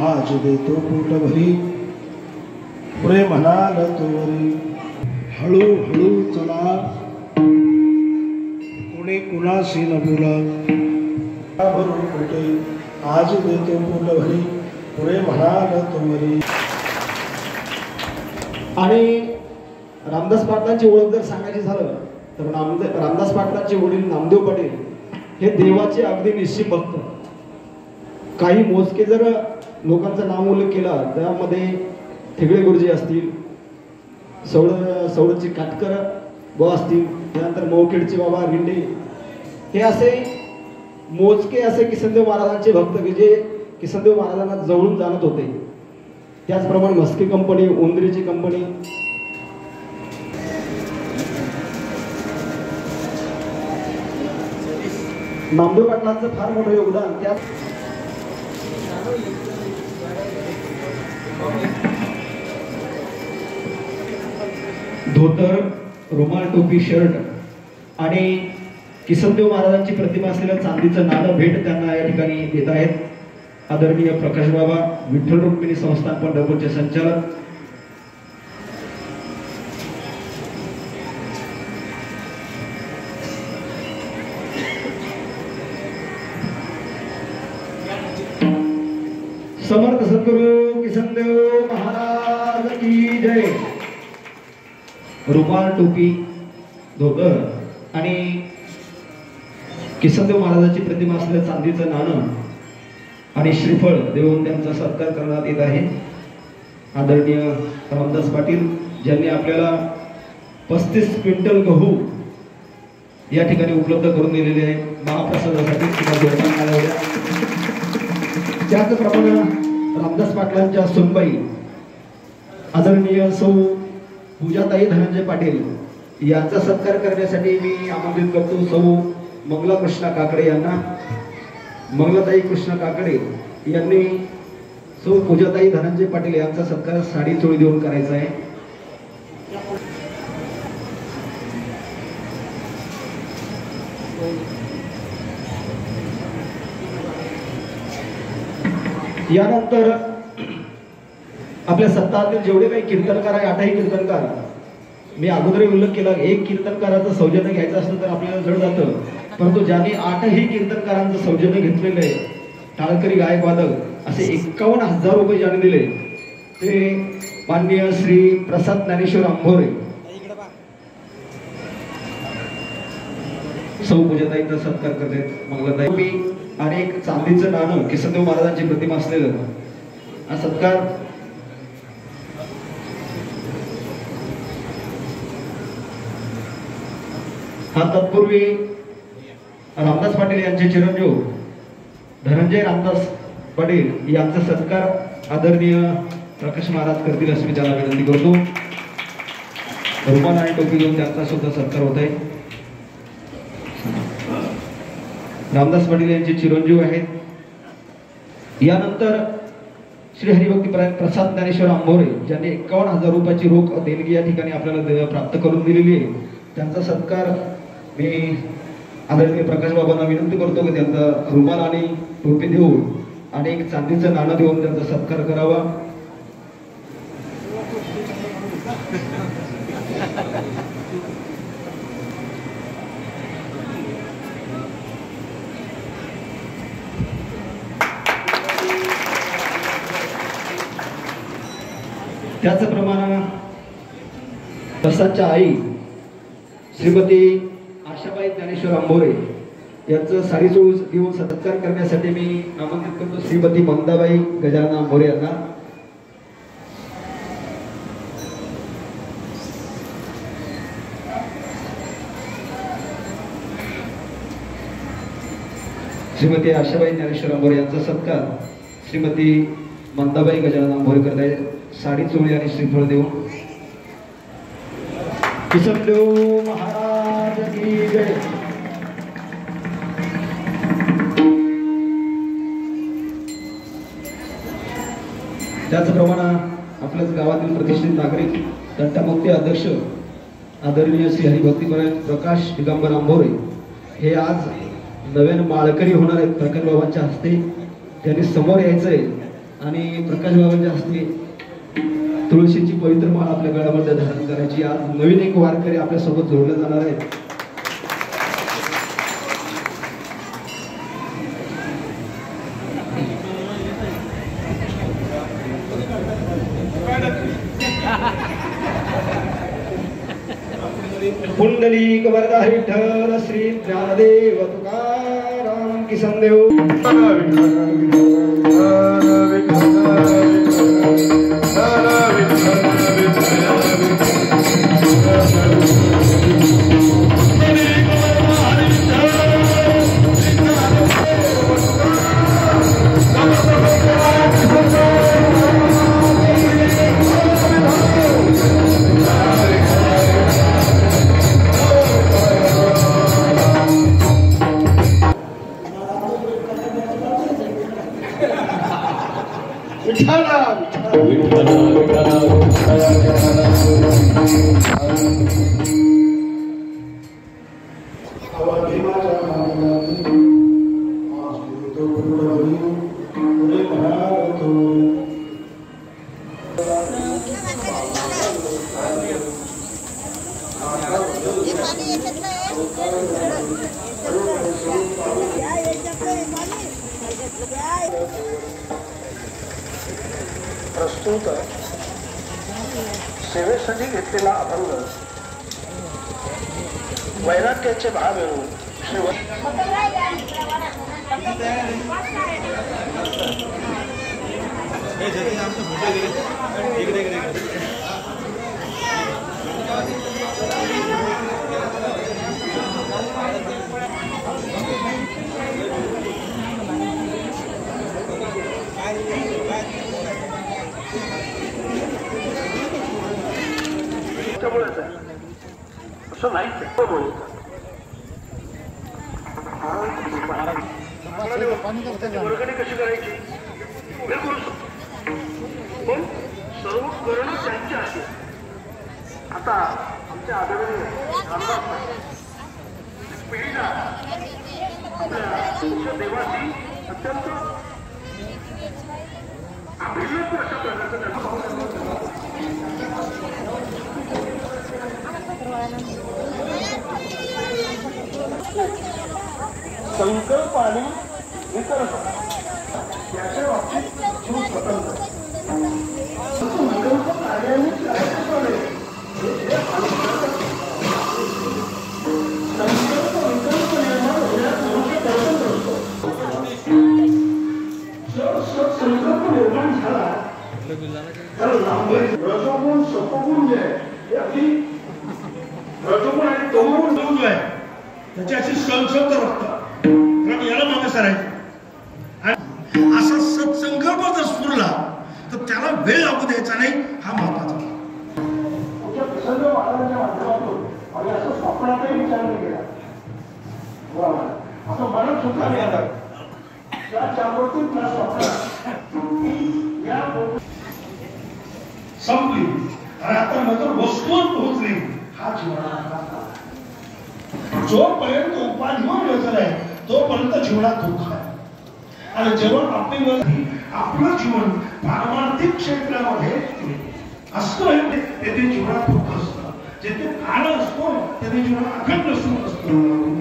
आज देतो पोट भरी पुरे म्हणाल तोवरी हळू हळू चला कोणी कुणाशी न बोला भरून पोटे आज देतो पोट भरी पुरे म्हणाल तोवरी. आणि रामदास पाटलांची ओळख जर सांगायची झालं तर रामदास पाटलांचे वडील नामदेव पाटील हे देवाचे अगदी निश्चित भक्त. काही मोजके जर लोकांचं नाव उल्लेख केला त्यामध्ये ठेगळे गुरुजी असतील, सौडची काटकर व असतील, त्यानंतर मौखेडचे बाबा रिंडे, हे असे मोजके असे किसनदेव महाराजांचे भक्त की जे किसनदेव महाराजांना जवळून जाणत होते. त्याचप्रमाणे मस्के कंपनी, उंदरीची कंपनी, नामदेव पाटलांचं फार मोठं योगदान. त्या धोतर, रुमाल, टोपी, शर्ट आणि किसनदेव महाराजांची प्रतिमा असलेल्या चांदीचं नाणं भेट त्यांना या ठिकाणी देत आहेत आदरणीय प्रकाश बाबा, विठ्ठल रुक्मिणी संस्थान पंढरपूरचे संचालक. समर्थ सद्गुरु किसनदेव महाराज की जय. रुमाल, टोपी, धोतर आणि किसनदेव महाराजांची प्रतिमा असलेलं चांदीचं नाणं आणि श्रीफळ देऊन त्यांचा सत्कार करण्यात येत आहे. आदरणीय रामदास पाटील ज्यांनी आपल्याला 35 क्विंटल गहू या ठिकाणी उपलब्ध करून दिलेले आहे महाप्रसादासाठी. त्याचप्रमाणे रामदास पाटलांच्या सुनबाई आदरणीय सौ पूजाताई धनंजय पाटील यांचा सत्कार करण्यासाठी मी आमंत्रित करतो सौ मंगला कृष्णा काकडे यांना. मंगलाताई कृष्णा काकडे यांनी सौ पूजाताई धनंजय पाटील यांचा सत्कार साडी चोळी देऊन करायचा आहे. यानंतर आपल्या सत्तातील जेवढे काही कीर्तनकार आहे, 8ही कीर्तनकार, मी अगोदर उल्लेख केला, एक कीर्तनकाराचं सौजन्य घ्यायचं असलं तर आपल्याला जड जातं, परंतु ज्यांनी 8ही कीर्तनकारांचं सौजन्य घेतलेलं आहे, टाळकरी गायक वादक असे 51,000 रुपये ज्यांनी दिले ते माननीय श्री प्रसाद ज्ञानेश्वर आंभोरे, सौ पूजाताईंचा सत्कार करतात. मंगलाताई आणि एक चांदीचं नाणं किसनदेव महाराजांची प्रतिमा असलेलं हा सत्कार हा तत्पूर्वी रामदास पाटील यांचे चिरंजीव धनंजय रामदास पाटील यांचा सत्कार आदरणीय प्रकाश महाराज करतील अशी मी त्याला विनंती करतो. रुमाल आणि टोपी घेऊन त्यांचा सुद्धा सत्कार होत आहे. रामदास पाटील यांचे चिरंजीव आहेत। यानंतर श्री हरिभक्तीपरायण प्रसाद ज्ञानेश्वर आंबोरे ज्यांनी 51,000 रुपयाची रोख देणगी या ठिकाणी आपल्याला प्राप्त करून दिलेली आहे, त्यांचा सत्कार मी आदरणीय प्रकाश बाबांना विनंती करतो की त्यांचा रुमाल आणि टोपी देऊन आणि एक चांदीचं नाणं देऊन त्यांचा सत्कार करावा। त्याचप्रमाणे प्रसादच्या आई श्रीमती आशाबाई ज्ञानेश्वर आंबोरे यांचं साडी चोळून देऊन सत्कार करण्यासाठी मी आमंत्रित करतो श्रीमती मंदाबाई गजानन आंबोरे यांना। श्रीमती आशाबाई ज्ञानेश्वर आंबोरे यांचा सत्कार श्रीमती मंदाबाई गजानन आंबोरे करत आहे, साडी चोळी आणि श्रीफळ देऊन। किसनदेव महाराज की जय। त्याचप्रमाणे आपल्याच गावातील प्रतिष्ठित नागरिक तंटामुक्ती अध्यक्ष आदरणीय श्री हरिभक्तीपरायण प्रकाश दिगंबर आंबोरे हे आज नवीन माळकरी होणार आहेत। प्रकाश बाबांच्या हस्ते त्यांनी समोर यायचंय आणि प्रकाश बाबांच्या हस्ते तुळशीची पवित्र माळ आपल्या गळ्यामध्ये धारण करायची। आज नवीन एक वारकरी आपल्या सोबत जोडले जाणार आहेत। पुंडलिक वरदा विठ्ठल श्री ज्ञानदेव तुकाराम किसनदेव। प्रस्तुत सेवेसाठी घेतलेला अभंग वैराग्याचे भाव मिळवून असं नाही वर्गणी कशी करायची बिलकुल पण सर्व करणं त्यांच्या आहे। आता आमच्या आदरणीय पिढीला आपल्या देवाची अत्यंत अभिव्यक्त अशा प्रकारचं त्यांना पाहू संकल्प आणि इतर त्याच्या बाबतीत जीव स्वतंत्र संकल्प कार्यान्वित करायचं संकल्प विकल्प निर्माण होण्यास मनुष्य स्वतंत्र असतो। जर संकल्प निर्माण झाला तर रजोगुण सत्वगुण जे आहे हे अगदी रजोगुण आणि तमोगुण जो आहे त्याची अशी सलसलत असतात, कारण याला मागे सरायचं असा सत्संकल्प जर स्फुरला तर त्याला वेळ लागू द्यायचा नाही, हा महत्वाचा। आमच्या महाराजांच्या माध्यमातून आम्ही असं स्वप्नातही विचार केला असं बरंच सुद्धा मिळालं या चांगोटीत मला स्वप्न या संपली आणि आता नंतर वस्तूवर पोहोचली हा जीवनाचा जोपर्यंत उपाधीवर व्यसन आहे तोपर्यंत जीवनात दुःख आहे आणि जेव्हा आपलं जीवन पारमार्थिक क्षेत्रामध्ये असतं तेथे जीवनात दुःख असतं जेथे आनंद असतो तेथे जीवनात अखंड सुख असतं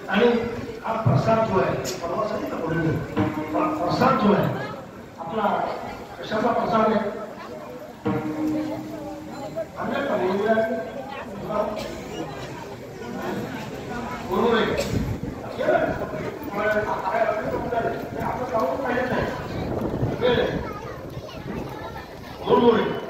आणि हा प्रसाद जो आहे प्रसाद जो आहे आपला कशाचा प्रसाद आहे बरोबर